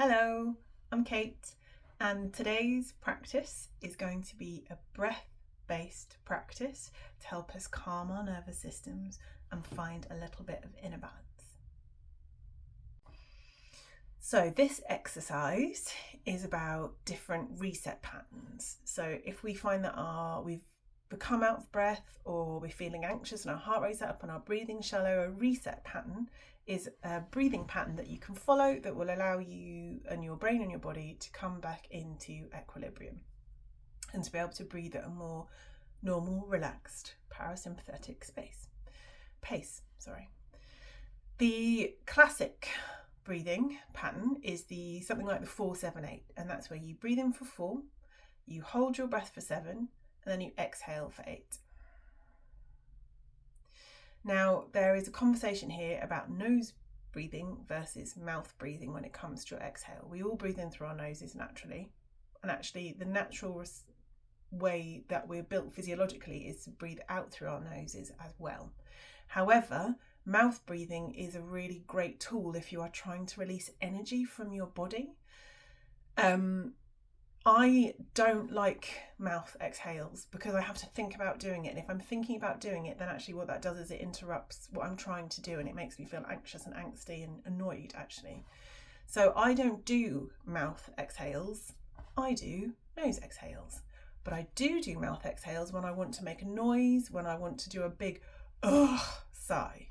Hello, I'm Kate, and today's practice is going to be a breath-based practice to help us calm our nervous systems and find a little bit of inner balance. So this exercise is about different reset patterns. So if we find that we've become out of breath, or we're feeling anxious and our heart rate's up and our breathing shallow, a reset pattern is a breathing pattern that you can follow that will allow you and your brain and your body to come back into equilibrium and to be able to breathe at a more normal, relaxed, parasympathetic pace. The classic breathing pattern is something like the 4-7-8, and that's where you breathe in for 4, you hold your breath for 7, and then you exhale for 8. Now, there is a conversation here about nose breathing versus mouth breathing when it comes to your exhale. We all breathe in through our noses naturally, and actually the natural way that we're built physiologically is to breathe out through our noses as well. However, mouth breathing is a really great tool if you are trying to release energy from your body. I don't like mouth exhales because I have to think about doing it. And if I'm thinking about doing it, then actually what that does is it interrupts what I'm trying to do, and it makes me feel anxious and angsty and annoyed, actually. So I don't do mouth exhales. I do nose exhales. But I do mouth exhales when I want to make a noise, when I want to do a big ugh sigh.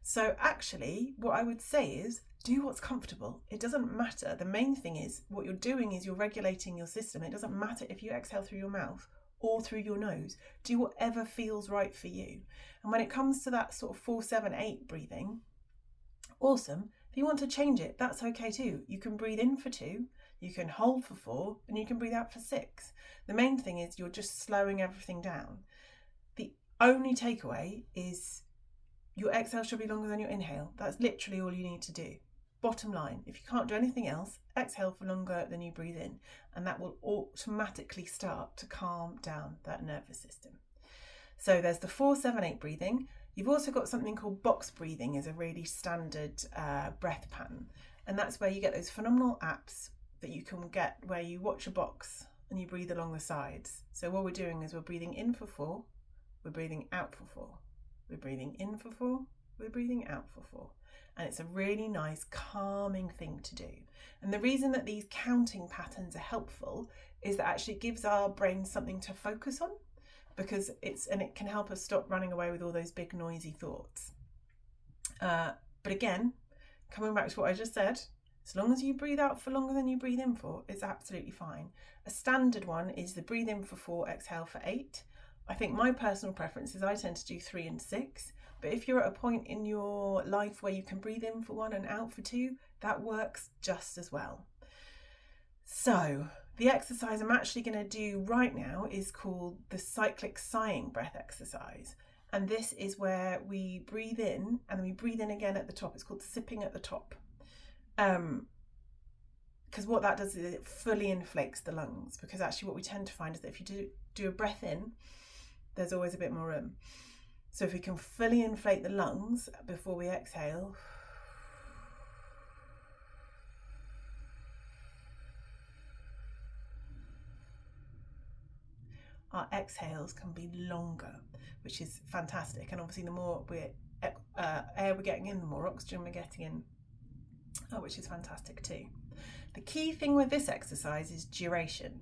So actually, what I would say is do what's comfortable. It doesn't matter. The main thing is what you're doing is you're regulating your system. It doesn't matter if you exhale through your mouth or through your nose. Do whatever feels right for you. And when it comes to that sort of 4-7-8 breathing, awesome. If you want to change it, that's okay too. You can breathe in for 2, you can hold for 4, and you can breathe out for 6. The main thing is you're just slowing everything down. The only takeaway is your exhale should be longer than your inhale. That's literally all you need to do. Bottom line, if you can't do anything else, exhale for longer than you breathe in, and that will automatically start to calm down that nervous system. So there's the 4-7-8 breathing. You've also got something called box breathing as a really standard breath pattern, and that's where you get those phenomenal apps that you can get where you watch a box and you breathe along the sides. So what we're doing is we're breathing in for 4, we're breathing out for 4. We're breathing in for 4, we're breathing out for 4. And it's a really nice calming thing to do. And the reason that these counting patterns are helpful is that actually it gives our brain something to focus on, because it can help us stop running away with all those big noisy thoughts. But again, coming back to what I just said, as long as you breathe out for longer than you breathe in for, it's absolutely fine. A standard one is the breathe in for 4, exhale for 8. I think my personal preference is I tend to do 3 and 6, but if you're at a point in your life where you can breathe in for 1 and out for 2, that works just as well. So the exercise I'm actually going to do right now is called the cyclic sighing breath exercise. And this is where we breathe in and then we breathe in again at the top. It's called sipping at the top. Because what that does is it fully inflates the lungs, because actually what we tend to find is that if you do a breath in, there's always a bit more room. So if we can fully inflate the lungs before we exhale, our exhales can be longer, which is fantastic. And obviously the more air we're getting in, the more oxygen we're getting in, which is fantastic too. The key thing with this exercise is duration.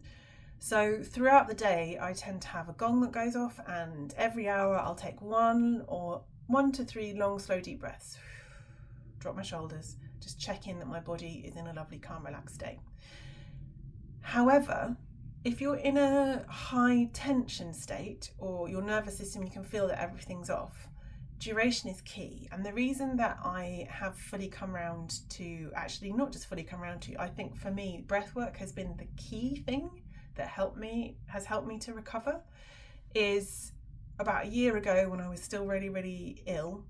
So throughout the day, I tend to have a gong that goes off, and every hour I'll take 1 to 3 long, slow, deep breaths. Drop my shoulders, just check in that my body is in a lovely, calm, relaxed state. However, if you're in a high tension state or your nervous system, you can feel that everything's off, duration is key. And the reason that I have fully come around to, actually not just fully come around to, I think for me, breath work has been the key thing that has helped me to recover, is about a year ago when I was still really, really ill,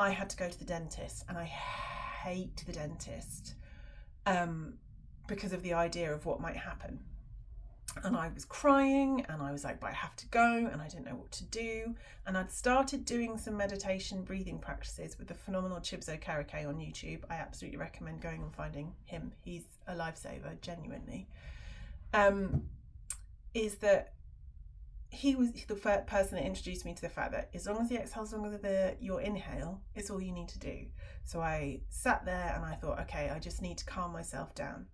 I had to go to the dentist, and I hate the dentist because of the idea of what might happen. And I was crying and I was like, but I have to go, and I didn't know what to do. And I'd started doing some meditation breathing practices with the phenomenal Chibzo Karake on YouTube. I absolutely recommend going and finding him. He's a lifesaver, genuinely. Is that he was the first person that introduced me to the fact that as long as the exhale, as long as your inhale, it's all you need to do. So I sat there and I thought, okay, I just need to calm myself down.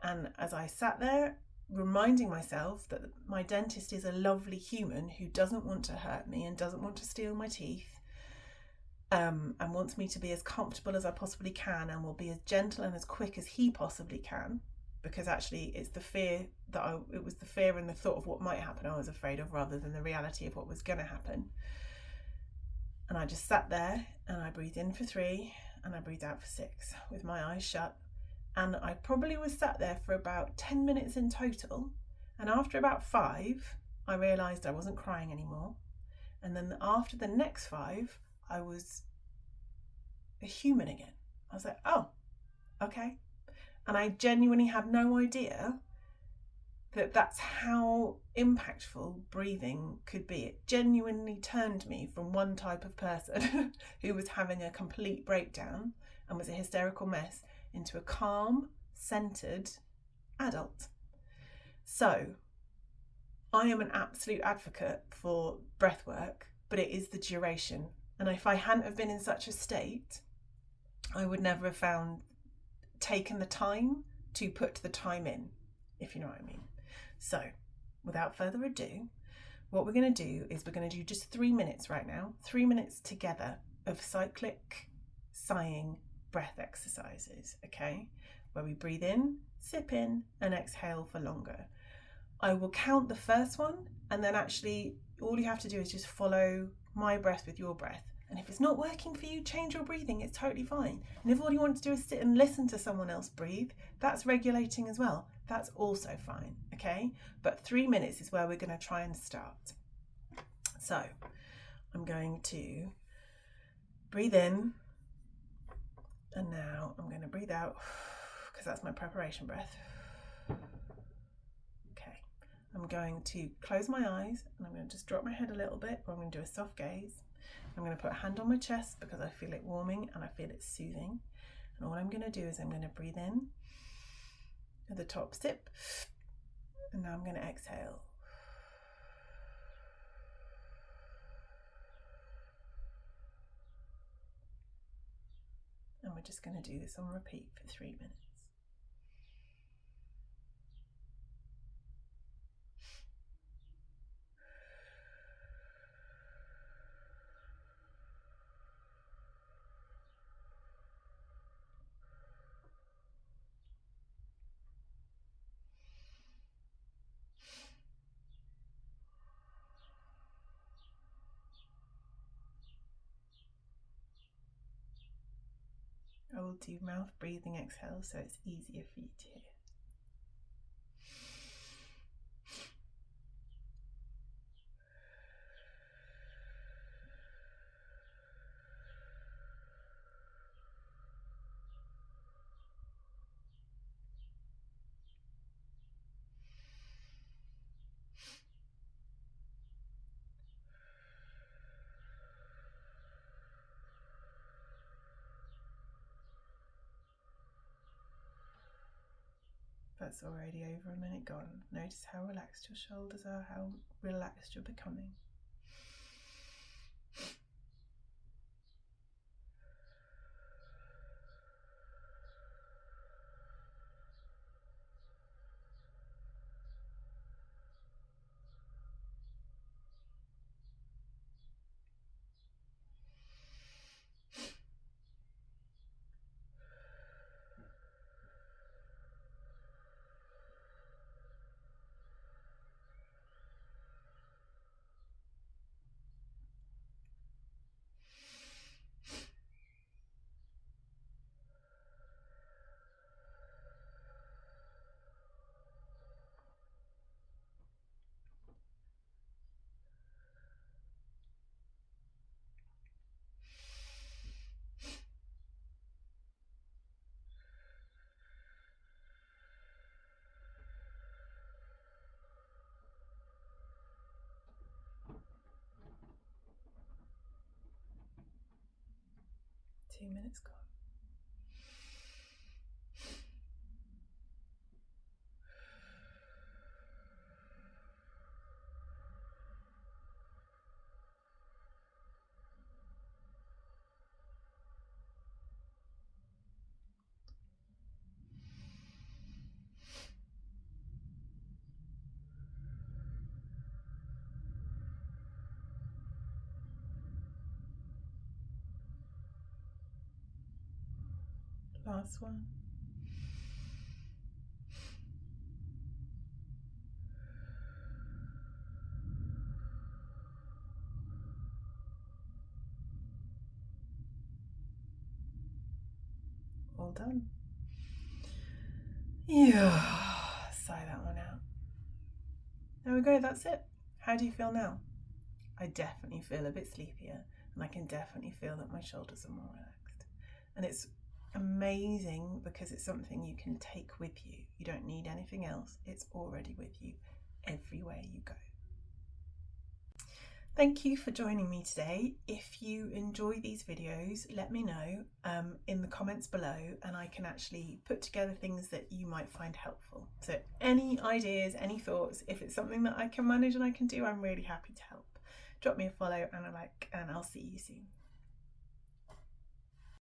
And as I sat there, reminding myself that my dentist is a lovely human who doesn't want to hurt me and doesn't want to steal my teeth, and wants me to be as comfortable as I possibly can, and will be as gentle and as quick as he possibly can, because actually it's the fear it was the fear and the thought of what might happen I was afraid of, rather than the reality of what was going to happen. And I just sat there and I breathed in for 3 and I breathed out for 6 with my eyes shut. And I probably was sat there for about 10 minutes in total. And after about 5, I realised I wasn't crying anymore. And then after the next 5, I was a human again. I was like, oh, okay. And I genuinely had no idea that that's how impactful breathing could be. It genuinely turned me from one type of person who was having a complete breakdown and was a hysterical mess into a calm, centered adult. So I am an absolute advocate for breath work, but it is the duration. And if I hadn't have been in such a state, I would never have taken the time to put the time in, if you know what I mean. So without further ado, what we're going to do is we're going to do just 3 minutes right now, 3 minutes together of cyclic sighing breath exercises, okay? Where we breathe in, sip in, and exhale for longer. I will count the first one, and then actually all you have to do is just follow my breath with your breath. And if it's not working for you, change your breathing. It's totally fine. And if all you want to do is sit and listen to someone else breathe, that's regulating as well. That's also fine, okay? But 3 minutes is where we're going to try and start. So I'm going to breathe in, and now I'm going to breathe out, because that's my preparation breath. Okay, I'm going to close my eyes, and I'm going to just drop my head a little bit, or I'm going to do a soft gaze. I'm going to put a hand on my chest because I feel it warming and I feel it soothing. And all I'm going to do is I'm going to breathe in at the top, sip, and now I'm going to exhale. And we're just going to do this on repeat for 3 minutes. I will do mouth breathing exhale so it's easier for you to hear. That's already over a minute gone. Notice how relaxed your shoulders are, how relaxed you're becoming. 2 minutes gone. Last one. All done. Yeah, sigh that one out. There we go, that's it. How do you feel now? I definitely feel a bit sleepier, and I can definitely feel that my shoulders are more relaxed. And it's amazing because it's something you can take with you. You don't need anything else. It's already with you everywhere you go. Thank you for joining me today. If you enjoy these videos, let me know in the comments below, and I can actually put together things that you might find helpful. So any ideas, any thoughts, if it's something that I can manage and I can do, I'm really happy to help. Drop me a follow and a like, and I'll see you soon.